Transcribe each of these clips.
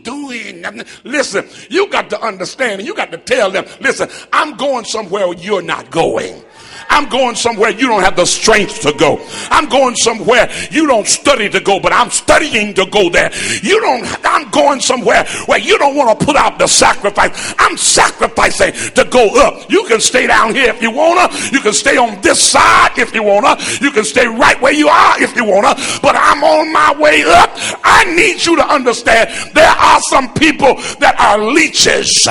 doing nothing. Listen, you got to understand and you got to tell them, listen, I'm going somewhere where you're not going. I'm going somewhere you don't have the strength to go. I'm going somewhere you don't study to go, but I'm studying to go there. I'm going somewhere where you don't want to put out the sacrifice. I'm sacrificing to go up. You can stay down here if you want to. You can stay on this side if you want to. You can stay right where you are if you want to. But I'm on my way up. I need you to understand there are some people that are leeches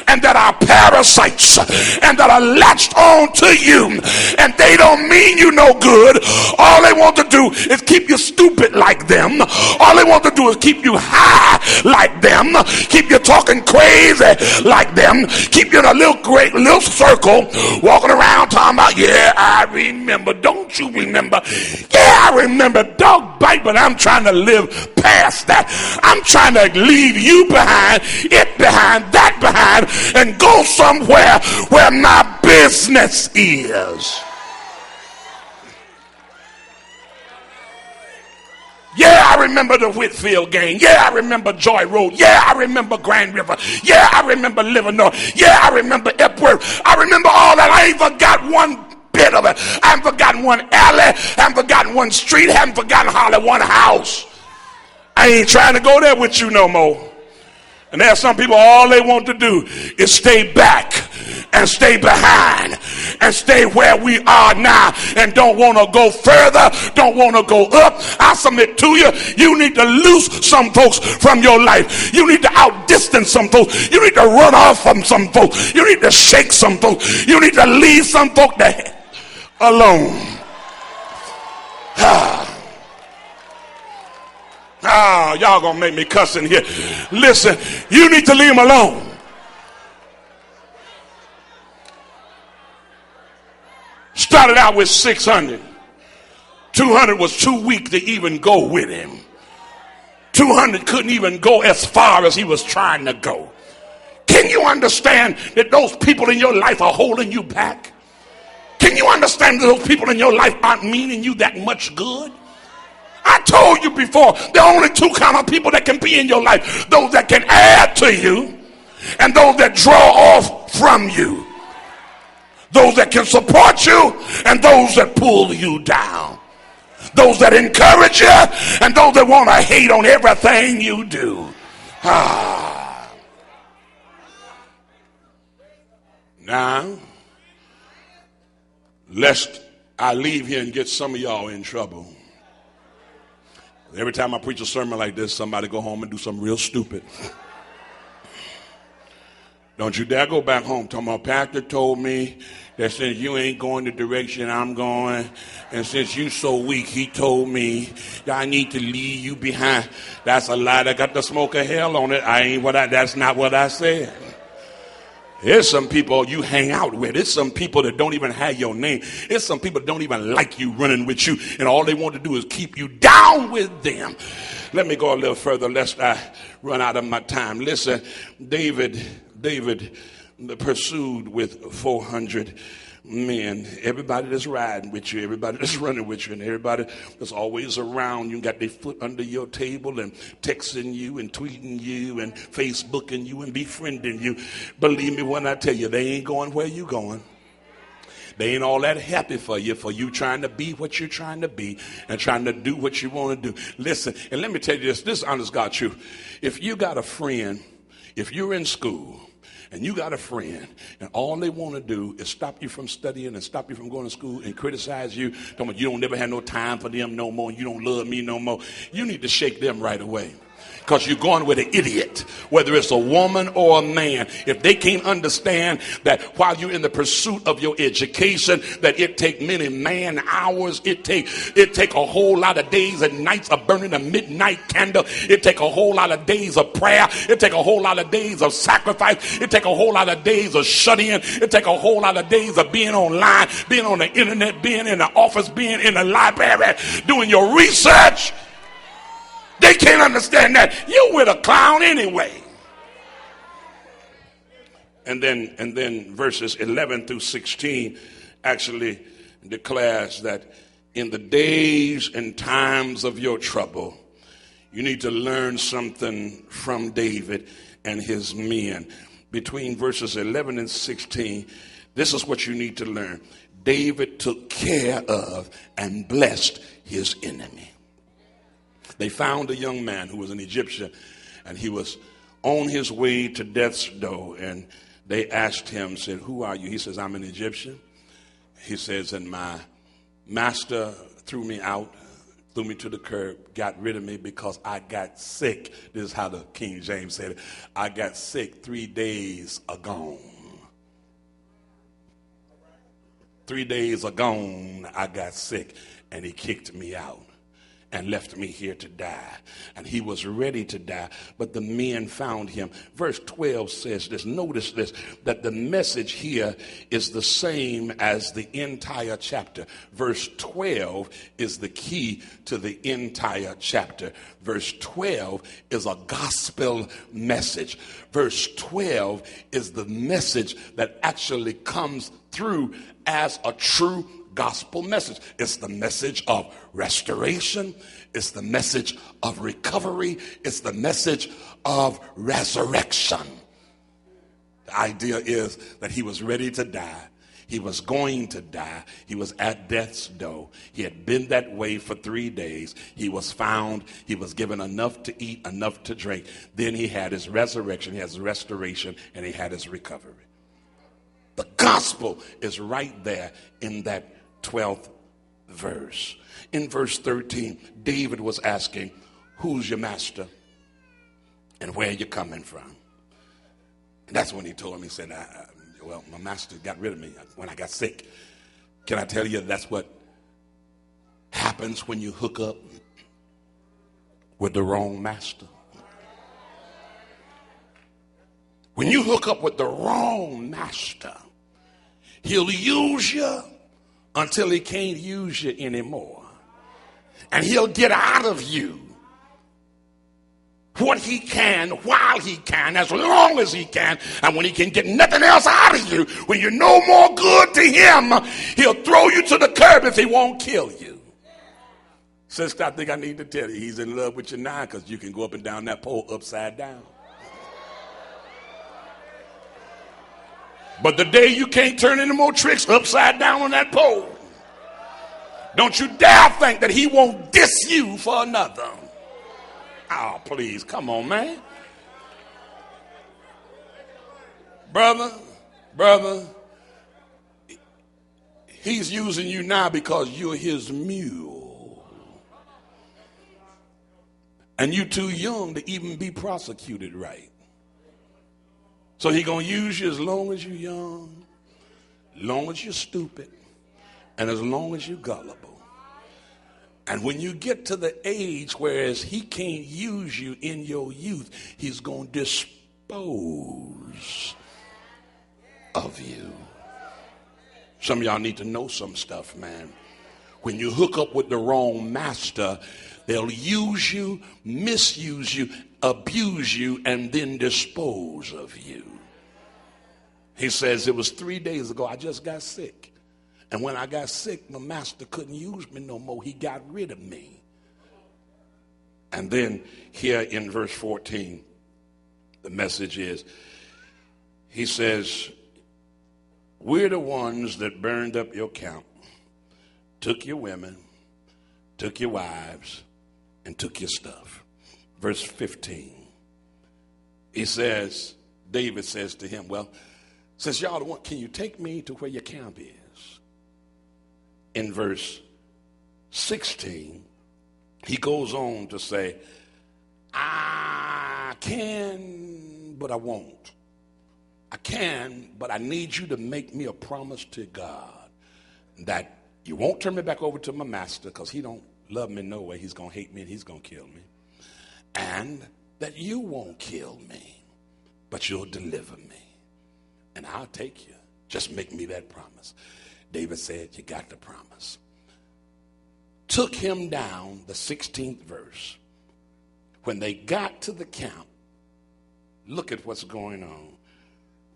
and that are parasites and that are latched on to you. And they don't mean you no good. All they want to do is keep you stupid like them. All they want to do is keep you high like them. Keep you talking crazy like them. Keep you in a little circle walking around talking about, yeah, I remember. Don't you remember? Yeah, I remember. Dog bite, but I'm trying to live past that. I'm trying to leave you behind, it behind, that behind, and go somewhere where my business is. Yeah, I remember the Whitfield gang. Yeah, I remember Joy Road. Yeah, I remember Grand River. Yeah, I remember Livernois. Yeah, I remember Epworth. I remember all that. I ain't forgot one bit of it. I haven't forgotten one alley. I haven't forgotten one street. I haven't forgotten hardly one house. I ain't trying to go there with you no more. And there are some people, all they want to do is stay back and stay behind and stay where we are now and don't want to go further, don't want to go up. I submit to you, you need to lose some folks from your life. You need to outdistance some folks. You need to run off from some folks. You need to shake some folks. You need to leave some folks alone. Y'all gonna make me cuss in here. Listen, you need to leave them alone. Started out with 600. 200 was too weak to even go with him. 200 couldn't even go as far as he was trying to go. Can you understand that those people in your life are holding you back? Can you understand that those people in your life aren't meaning you that much good? I told you before, there are only two kind of people that can be in your life. Those that can add to you and those that draw off from you. Those that can support you and those that pull you down. Those that encourage you and those that want to hate on everything you do. Now, lest I leave here and get some of y'all in trouble. Every time I preach a sermon like this, somebody go home and do something real stupid. Don't you dare go back home talking about, pastor told me that since you ain't going the direction I'm going, and since you so weak, he told me that I need to leave you behind. That's a lie that got the smoke of hell on it. That's not what I said. There's some people you hang out with. There's some people that don't even have your name. There's some people that don't even like you running with you. And all they want to do is keep you down with them. Let me go a little further lest I run out of my time. Listen, David pursued with 400 men. Everybody that's riding with you, everybody that's running with you, and everybody that's always around you, got their foot under your table and texting you and tweeting you and Facebooking you and befriending you. Believe me when I tell you, they ain't going where you going. They ain't all that happy for you trying to be what you're trying to be and trying to do what you want to do. Listen, and let me tell you this is honest God truth. If you got a friend, if you're in school, and you got a friend, and all they want to do is stop you from studying and stop you from going to school and criticize you, talking about you don't never have no time for them no more, you don't love me no more, you need to shake them right away. Because you're going with an idiot, whether it's a woman or a man. If they can't understand that while you're in the pursuit of your education, that it take many man hours, it take a whole lot of days and nights of burning a midnight candle. It take a whole lot of days of prayer. It take a whole lot of days of sacrifice. It take a whole lot of days of shut-in. It take a whole lot of days of being online, being on the internet, being in the office, being in the library, doing your research. They can't understand that. You with a clown anyway. And then verses 11 through 16 actually declares that in the days and times of your trouble, You need to learn something from David and his men. Between verses 11 and 16, this is what you need to learn. David took care of and blessed his enemy. They found a young man who was an Egyptian, and he was on his way to death's door, and they asked him, said, "Who are you?" He says, "I'm an Egyptian." He says, "And my master threw me out, threw me to the curb, got rid of me because I got sick." This is how the King James said it. "I got sick 3 days ago. 3 days ago, I got sick, and he kicked me out and left me here to die." And he was ready to die, but the men found him. Verse 12 says this. Notice this, that the message here is the same as the entire chapter. Verse 12 is the key to the entire chapter. Verse 12 is a gospel message. Verse 12 is the message that actually comes through as a true gospel message. It's the message of restoration. It's the message of recovery. It's the message of resurrection. The idea is that he was ready to die. He was going to die. He was at death's door. He had been that way for 3 days. He was found. He was given enough to eat, enough to drink. Then he had his resurrection, he has his restoration, and he had his recovery. The gospel is right there in that 12th verse. In verse 13, David was asking, "Who's your master? And where are you coming from?" And that's when he told him, he said, "Well, my master got rid of me when I got sick." Can I tell you that's what happens when you hook up with the wrong master? When you hook up with the wrong master, he'll use you until he can't use you anymore. And he'll get out of you what he can, while he can, as long as he can. And when he can get nothing else out of you, when you're no more good to him, he'll throw you to the curb if he won't kill you. Sister, I think I need to tell you, he's in love with you now because you can go up and down that pole upside down. But the day you can't turn any more tricks upside down on that pole, don't you dare think that he won't diss you for another. Oh, please, come on, man. Brother, he's using you now because you're his mule. And you're too young to even be prosecuted right. So he's going to use you as long as you're young, as long as you're stupid, and as long as you're gullible. And when you get to the age whereas he can't use you in your youth, he's going to dispose of you. Some of y'all need to know some stuff, man. When you hook up with the wrong master, they'll use you, misuse you, abuse you, and then dispose of you. He says, "It was 3 days ago, I just got sick. And when I got sick, my master couldn't use me no more. He got rid of me." And then here in verse 14, the message is, he says, "We're the ones that burned up your camp, took your women, took your wives, and took your stuff." Verse 15, he says, David says to him, "Well, since y'all the one, can you take me to where your camp is?" In verse 16, he goes on to say, "I can, but I won't. I can, but I need you to make me a promise to God that you won't turn me back over to my master, because he don't love me no way. He's going to hate me and he's going to kill me. And that you won't kill me, but you'll deliver me. And I'll take you. Just make me that promise." David said, "You got the promise." Took him down, the 16th verse. When they got to the camp, look at what's going on.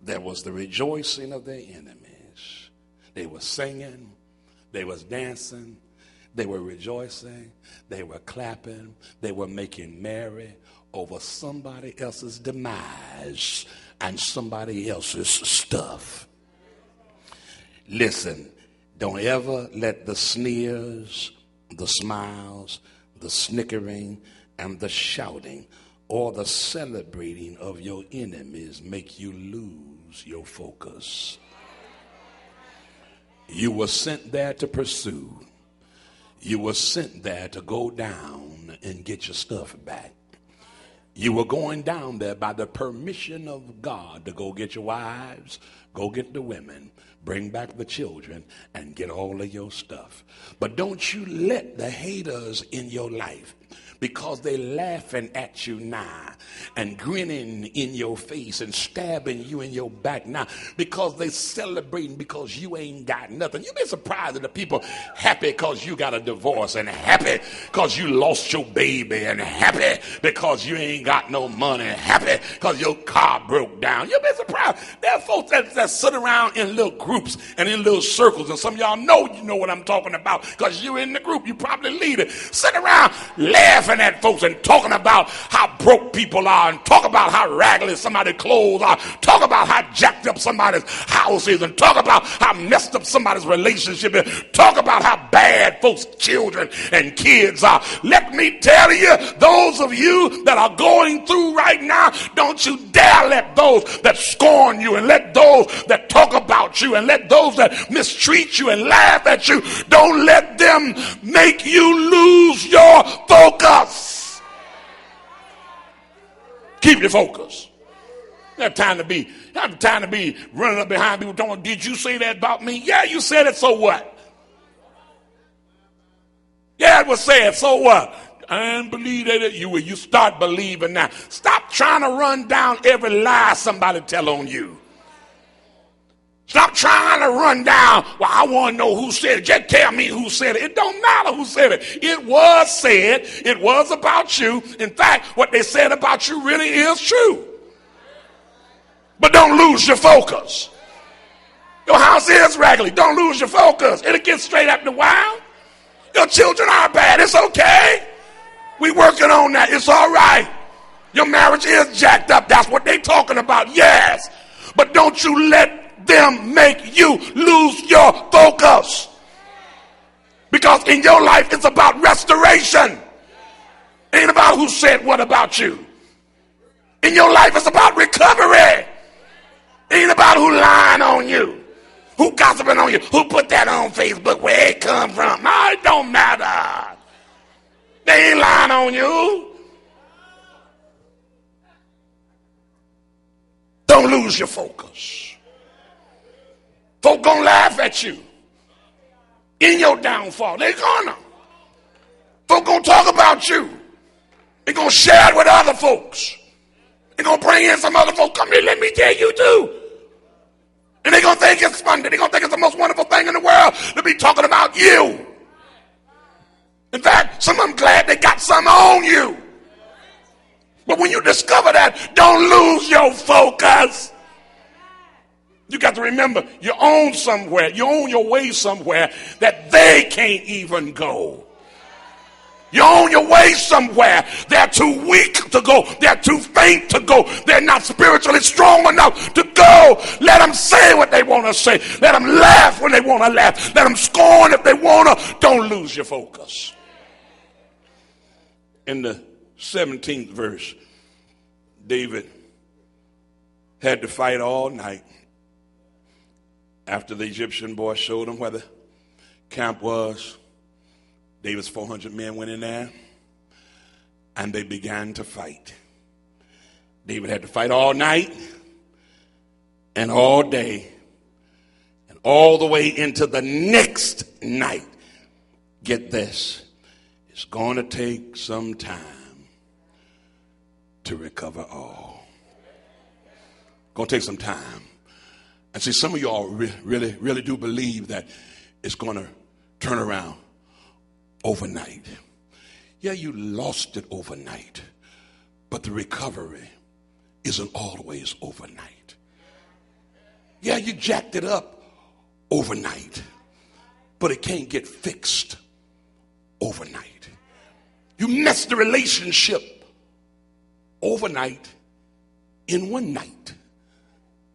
There was the rejoicing of their enemies. They were singing. They was dancing. They were rejoicing, they were clapping, they were making merry over somebody else's demise and somebody else's stuff. Listen, don't ever let the sneers, the smiles, the snickering, and the shouting or the celebrating of your enemies make you lose your focus. You were sent there to pursue. You were sent there to go down and get your stuff back. You were going down there by the permission of God to go get your wives, go get the women, bring back the children, and get all of your stuff. But don't you let the haters in your life, because they laughing at you now and grinning in your face and stabbing you in your back now because they celebrating because you ain't got nothing. You be surprised at the people happy because you got a divorce and happy because you lost your baby and happy because you ain't got no money, happy because your car broke down. You be surprised. There are folks that sit around in little groups and in little circles, and some of y'all know you know what I'm talking about because you're in the group. You probably lead it. Sit around laughing at folks and talking about how broke people are and talk about how raggedy somebody's clothes are, talk about how jacked up somebody's house is, and talk about how messed up somebody's relationship is, talk about how bad folks' children and kids are. Let me tell you, those of you that are going through right now, don't you dare let those that scorn you and let those that talk about you and let those that mistreat you and laugh at you, don't let them make you lose your focus. Keep your focus. You have time to be running up behind people talking, did you say that about me? Yeah, you said it, so what? Yeah, it was said, so what? I didn't believe that you start believing now. Stop trying to run down every lie somebody tell on you. Stop trying to run down, well, I want to know who said it. Just tell me who said it. It don't matter who said it. It was said. It was about you. In fact, what they said about you really is true. But don't lose your focus. Your house is raggedy. Don't lose your focus. It'll get straight after a while. Your children are bad. It's okay. We working on that. It's all right. Your marriage is jacked up. That's what they talking about. Yes. But don't you let them make you lose your focus, because in your life it's about restoration. It ain't about who said what about you. In your life it's about recovery. It ain't about who lying on you, who gossiping on you, who put that on Facebook, where it come from. No, it don't matter. They ain't lying on you. Don't lose your focus. Folk gonna laugh at you in your downfall. They're gonna. Folk gonna talk about you. They're gonna share it with other folks. They're gonna bring in some other folks. Come here, let me tell you too. And they're gonna think it's fun. They're gonna think it's the most wonderful thing in the world to be talking about you. In fact, some of them glad they got some on you. But when you discover that, don't lose your focus. You got to remember, you own somewhere, you own your way somewhere that they can't even go. You own your way somewhere. They're too weak to go. They're too faint to go. They're not spiritually strong enough to go. Let them say what they want to say. Let them laugh when they want to laugh. Let them scorn if they want to. Don't lose your focus. In the 17th verse, David had to fight all night. After the Egyptian boy showed him where the camp was, David's 400 men went in there, and they began to fight. David had to fight all night and all day and all the way into the next night. Get this, it's going to take some time to recover all. Going to take some time. And see, some of y'all really do believe that it's going to turn around overnight. Yeah, you lost it overnight, but the recovery isn't always overnight. Yeah, you jacked it up overnight, but it can't get fixed overnight. You mess the relationship overnight in one night,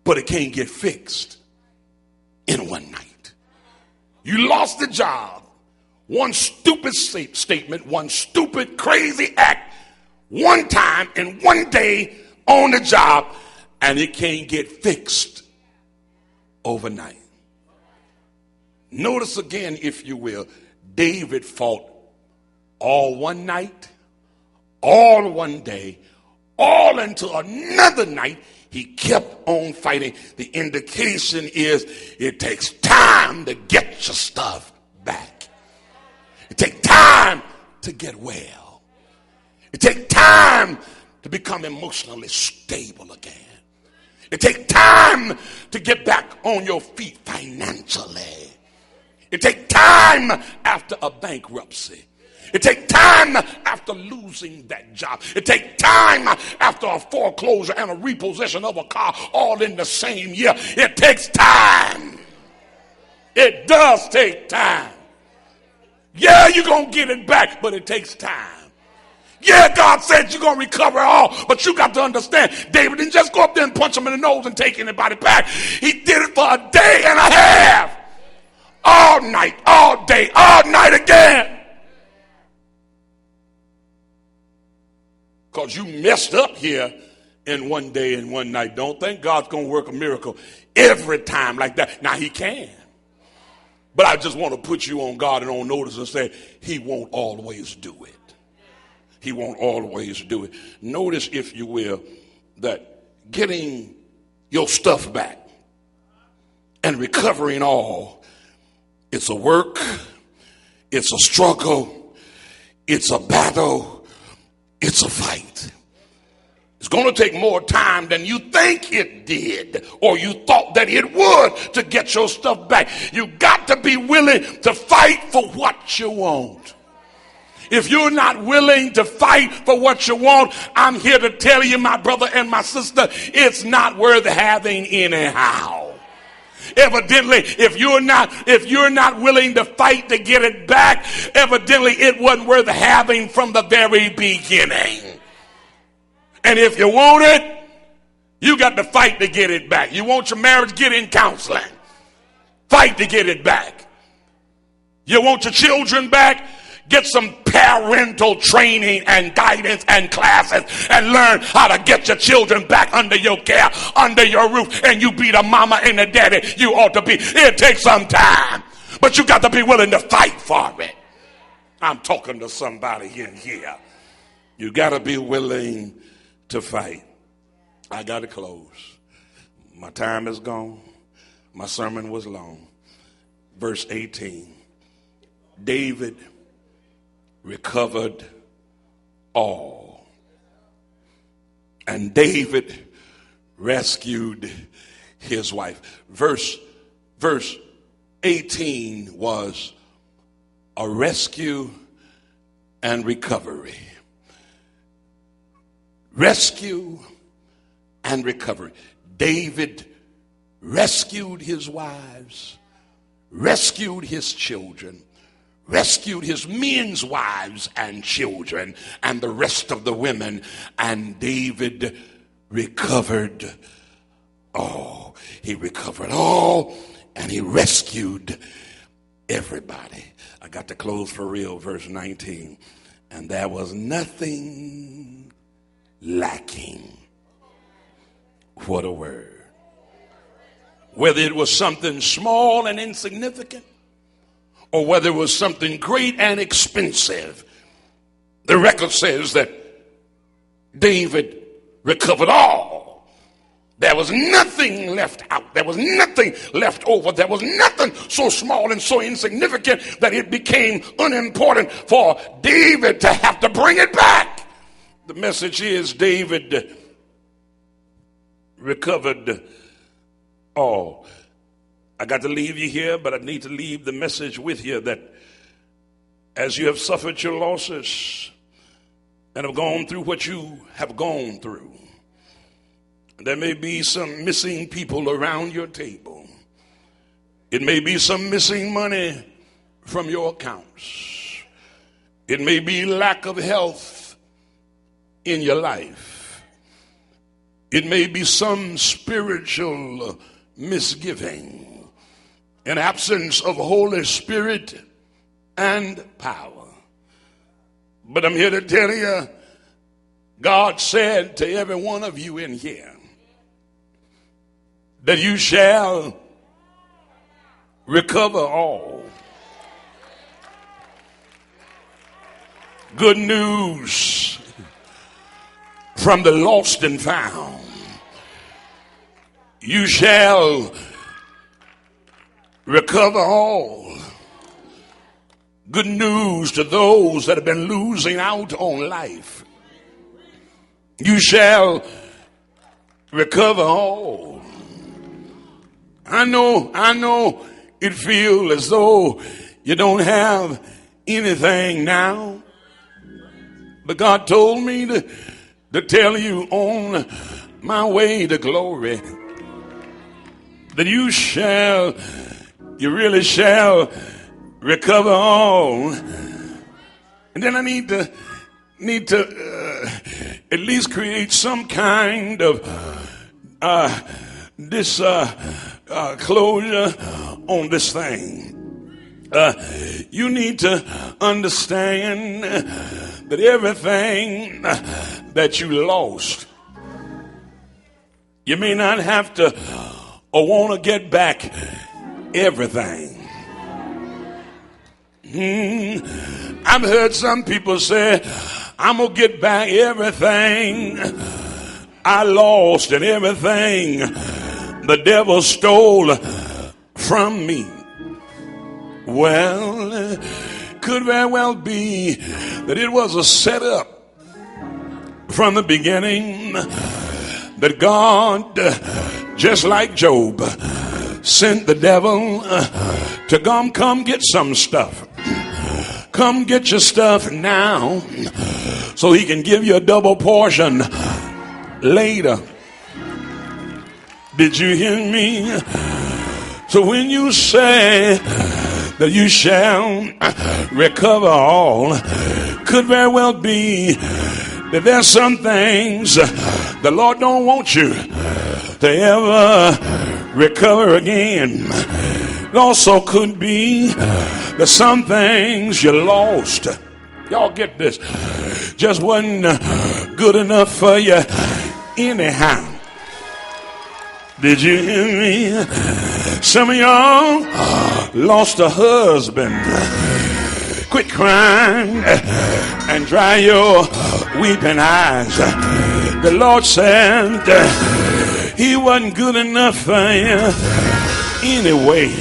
but it can't get fixed in one night. You lost the job. One stupid statement, one stupid crazy act, one time and one day on the job, and it can't get fixed overnight. Notice again, if you will, David fought all one night, all one day, all until another night. He kept on fighting. The indication is it takes time to get your stuff back. It takes time to get well. It takes time to become emotionally stable again. It takes time to get back on your feet financially. It takes time after a bankruptcy. It takes time after losing that job. It takes time after a foreclosure and a repossession of a car all in the same year. It takes time. It does take time. Yeah, you're going to get it back, but it takes time. Yeah, God said you're going to recover all, but you got to understand, David didn't just go up there and punch him in the nose and take anybody back. He did it for a day and a half. All night, all day, all night again. Because you messed up here in one day and one night. Don't think God's going to work a miracle every time like that. Now, he can. But I just want to put you on guard and on notice and say, he won't always do it. He won't always do it. Notice, if you will, that getting your stuff back and recovering all, it's a work, it's a struggle, it's a battle, it's a fight. It's going to take more time than you think it did or you thought that it would to get your stuff back. You got to be willing to fight for what you want. If you're not willing to fight for what you want, I'm here to tell you, my brother and my sister, it's not worth having anyhow. Evidently, if you're not willing to fight to get it back, evidently it wasn't worth having from the very beginning. And if you want it, you got to fight to get it back. You want your marriage, get in counseling. Fight to get it back. You want your children back? Get some parental training and guidance and classes and learn how to get your children back under your care, under your roof, and you be the mama and the daddy you ought to be. It takes some time, but you got to be willing to fight for it. I'm talking to somebody in here. You got to be willing to fight. I got to close. My time is gone. My sermon was long. Verse 18. David recovered all. And David rescued his wife. Verse 18 was a rescue and recovery. Rescue and recovery. David rescued his wives, rescued his children, rescued his men's wives and children and the rest of the women, and David recovered all. He recovered all, and he rescued everybody. I got to close for real, verse 19. And there was nothing lacking. What a word. Whether it was something small and insignificant, or whether it was something great and expensive, the record says that David recovered all. There was nothing left out. There was nothing left over. There was nothing so small and so insignificant that it became unimportant for David to have to bring it back. The message is David recovered all. I got to leave you here, but I need to leave the message with you that as you have suffered your losses and have gone through what you have gone through, there may be some missing people around your table. It may be some missing money from your accounts. It may be lack of health in your life. It may be some spiritual misgiving, an absence of Holy Spirit and power. But I'm here to tell you, God said to every one of you in here that you shall recover all. Good news from the lost and found. You shall recover all. Good news to those that have been losing out on life. You shall recover all. I know it feels as though you don't have anything now. But God told me to tell you on my way to glory that you really shall recover all. And then I need to at least create some kind of closure on this thing. You need to understand that everything that you lost, you may not have to or want to get back everything. I've heard some people say, I'm going to get back everything I lost and everything the devil stole from me. Well, could very well be that it was a setup from the beginning, that God, just like Job, sent the devil to come get some stuff. Come get your stuff now so he can give you a double portion later. Did you hear me? So when you say that you shall recover all, could very well be that there's some things the Lord don't want you to ever recover again. It also could be that some things you lost, y'all get this, just wasn't good enough for you anyhow. Did you hear me? Some of y'all lost a husband. Quit crying and dry your weeping eyes. The Lord said he wasn't good enough for you anyway.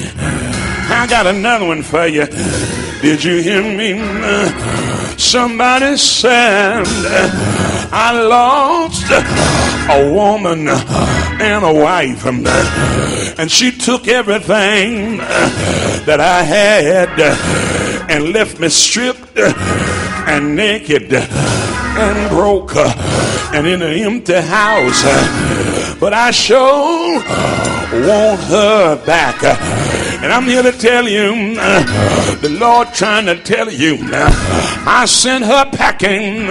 I got another one for you. Did you hear me? Somebody said I lost a woman and a wife, and she took everything that I had and left me stripped and naked and broke and in an empty house. But I sure want her back. And I'm here to tell you, the Lord trying to tell you, I sent her packing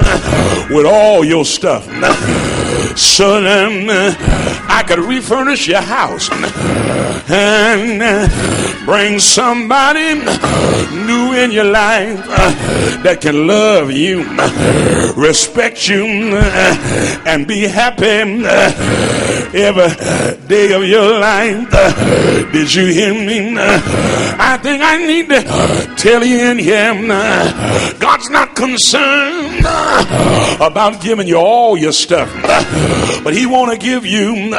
with all your stuff so that I could refurnish your house and bring somebody new in your life that can love you, respect you, and be happy every day of your life. Did you hear me? I think I need to tell you in here, God's not concerned about giving you all your stuff, but he want to give you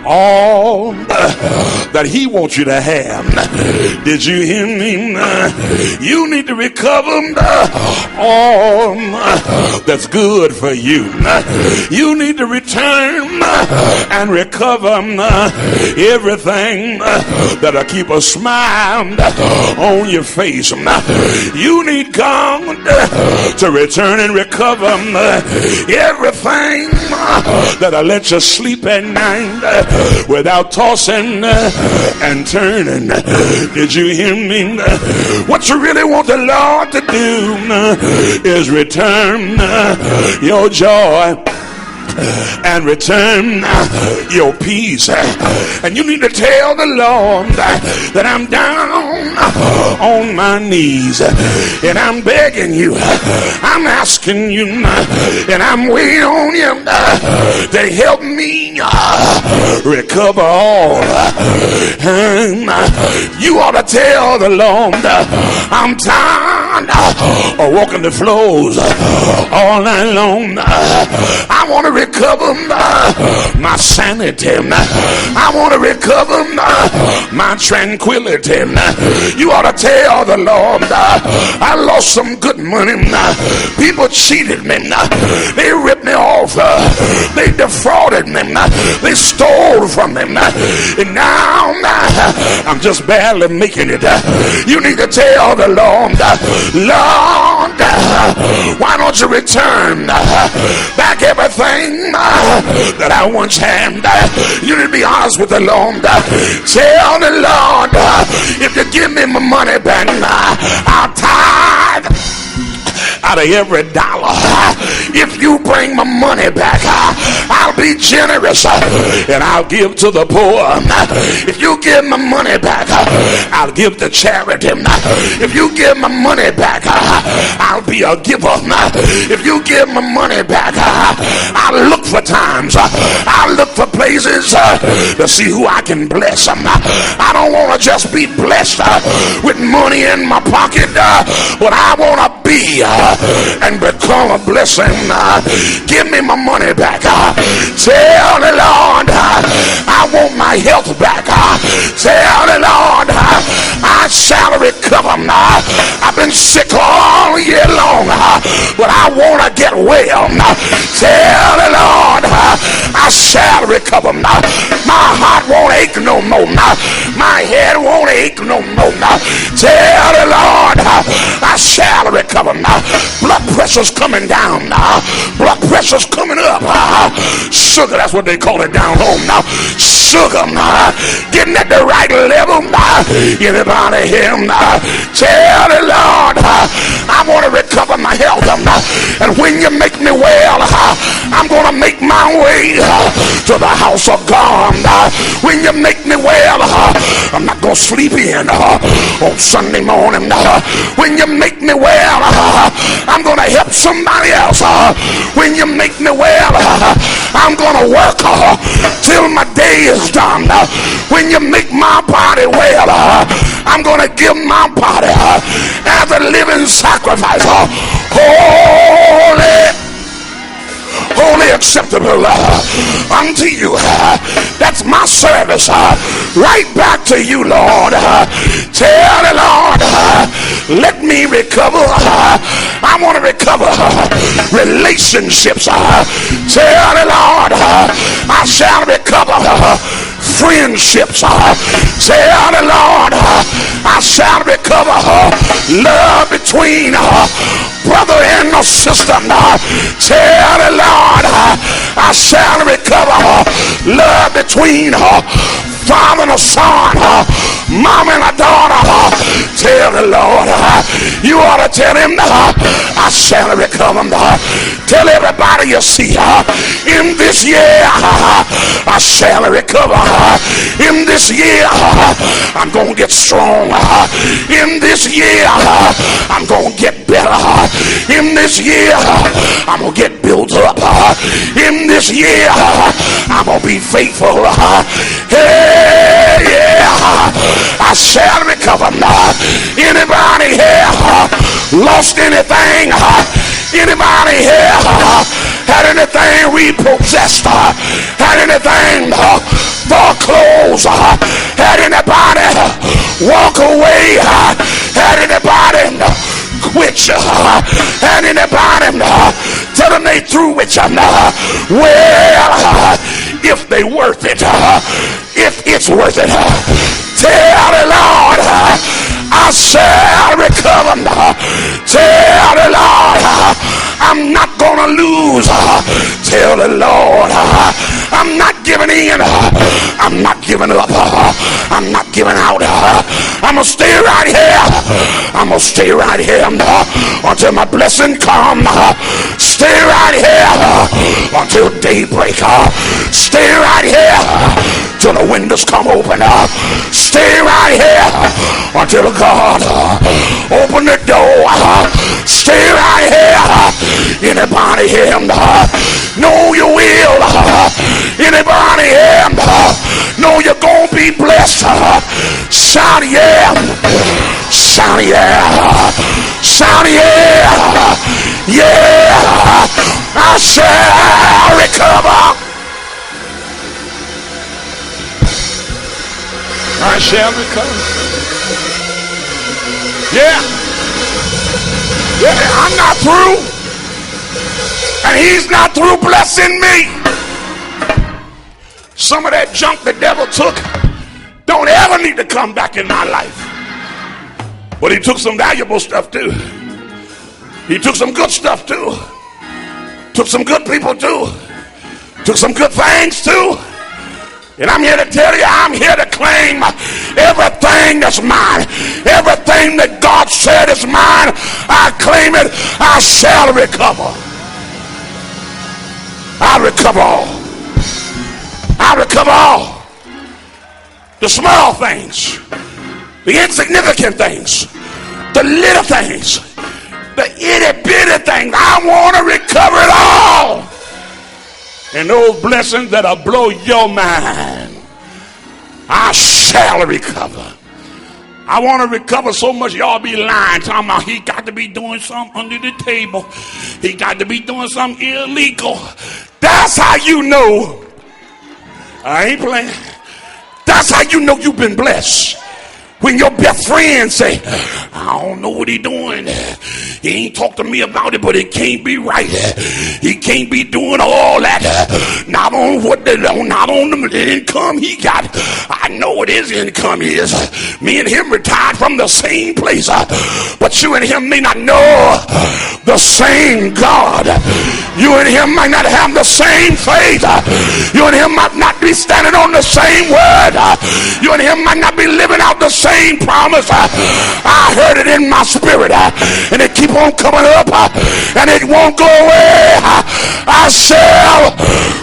all that he wants you to have. Did you hear me? You need to recover all that's good for you. You need to return and recover everything that'll keep a smile on your face. You need God to return return and recover everything that I let you sleep at night without tossing and turning. Did you hear me? What you really want the Lord to do is return your joy and return your peace. And you need to tell the Lord that I'm down on my knees and I'm begging you, I'm asking you, and I'm waiting on you to help me recover all. And you ought to tell the Lord, I'm tired of walking the floors all night long. I want to recover my sanity. I want to recover my tranquility. You ought to tell the Lord, I lost some good money. People cheated me. They ripped me off. They defrauded me. They stole from me. And now I'm just barely making it. You need to tell the Lord, Lord, why don't you return back everything that I once had? You need to be honest with the Lord. Tell the Lord, if you give me my money back, I'll tithe out of every dollar. If you bring my money back, I'll be generous and I'll give to the poor. If you give my money back, I'll give to charity. If you give my money back, I'll be a giver. If you give my money back, I'll look for times, I'll look for places to see who I can bless. I don't want to just be blessed with money in my pocket, but I want to be and become a blessing. Give me my money back. Tell the Lord, I want my health back. Tell the Lord, I shall recover. I've been sick all year long, but I want to get well. Tell the Lord, I shall recover. My heart won't ache no more. My head won't ache no more. Tell the Lord, I shall recover. Blood pressure's coming down now. Blood pressure's coming up. Sugar, that's what they call it down home now. Sugar, getting at the right level. Anybody here? Tell the Lord, I want to recover my health. And when you make me well, I'm going to make my way to the house of God. When you make me well, I'm not going to sleep in on Sunday morning. When you make me well, I'm going to help somebody else. When you make me well, I'm going to work till my day is done. When you make my body well, I'm going to give my body as a living sacrifice, holy acceptable unto you. That's my service. Right back to you, Lord. Tell the Lord, let me recover. I want to recover relationships. Tell the Lord, I shall recover friendships. Tell the Lord, I shall recover love between brother and a sister. Tell the Lord, I shall recover love between father and a son, mom and a daughter. Tell the Lord, you ought to tell him, I shall recover. Tell everybody you see, in this year I shall recover. In this year I'm gonna get strong. In this year I'm gonna get better. In this year I'm gonna get built up. In this year I'm gonna be faithful. Hey, yeah, I shall recover. Anybody here lost anything? Anybody here had anything repossessed? Had anything foreclosed? Had anybody walk away? Had anybody quit you? Had anybody tell them they through with you? Well, if they worth it, if it's worth it, tell the Lord, I I shall recover. Tell the Lord, I'm not gonna lose. Tell the Lord, I'm not giving in. I'm not giving up. I'm not giving out. I'm gonna stay right here. I'm gonna stay right here until my blessing comes. Stay right here until daybreak. Stay right here till the windows come open. Stay right here until God open the door. Stay right here. Anybody here know you will? Anybody here know you're gonna be blessed? Shout yeah. Shout yeah. Shout yeah. Yeah. I shall recover. I shall recover. Yeah. Yeah, I'm not through. And he's not through blessing me. Some of that junk the devil took don't ever need to come back in my life. But he took some valuable stuff too. He took some good stuff too. Took some good people too. Took some good things too. And I'm here to tell you, I'm here to claim everything that's mine. Everything that God said is mine, I claim it. I shall recover. I'll recover all. I'll recover all. The small things, the insignificant things, the little things, the itty bitty things. I want to recover it all. And those blessings that'll blow your mind, I shall recover. I want to recover so much y'all be lying, talking about he got to be doing something under the table. He got to be doing something illegal. That's how you know. I ain't playing. That's how you know you've been blessed. When your best friend say, I don't know what he doing. He ain't talk to me about it, but it can't be right. He can't be doing all that. Not on the income he got. I know what his income is. Me and him retired from the same place. But you and him may not know the same God. You and him might not have the same faith. You and him might not be standing on the same word. You and him might not be living out the same promise. I heard it in my spirit, and it keep on coming up, and it won't go away. I shall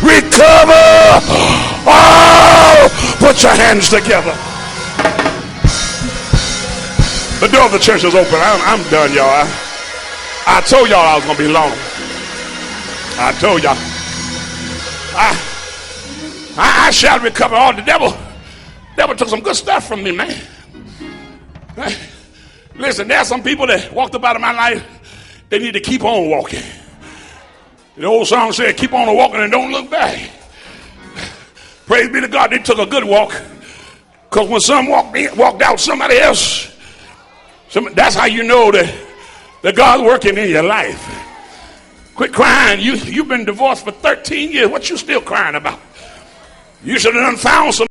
recover all. Put your hands together. The door of the church is open. I'm done, y'all. I told y'all I was gonna be long. I told y'all. I shall recover all. The devil took some good stuff from me, man. Listen, there are some people that walked up out of my life. They need to keep on walking. The old song said, keep on walking and don't look back. Praise be to God, they took a good walk. Because when some walked out, somebody else, that's how you know that God's working in your life. Quit crying. You've been divorced for 13 years. What you still crying about? You should have done found some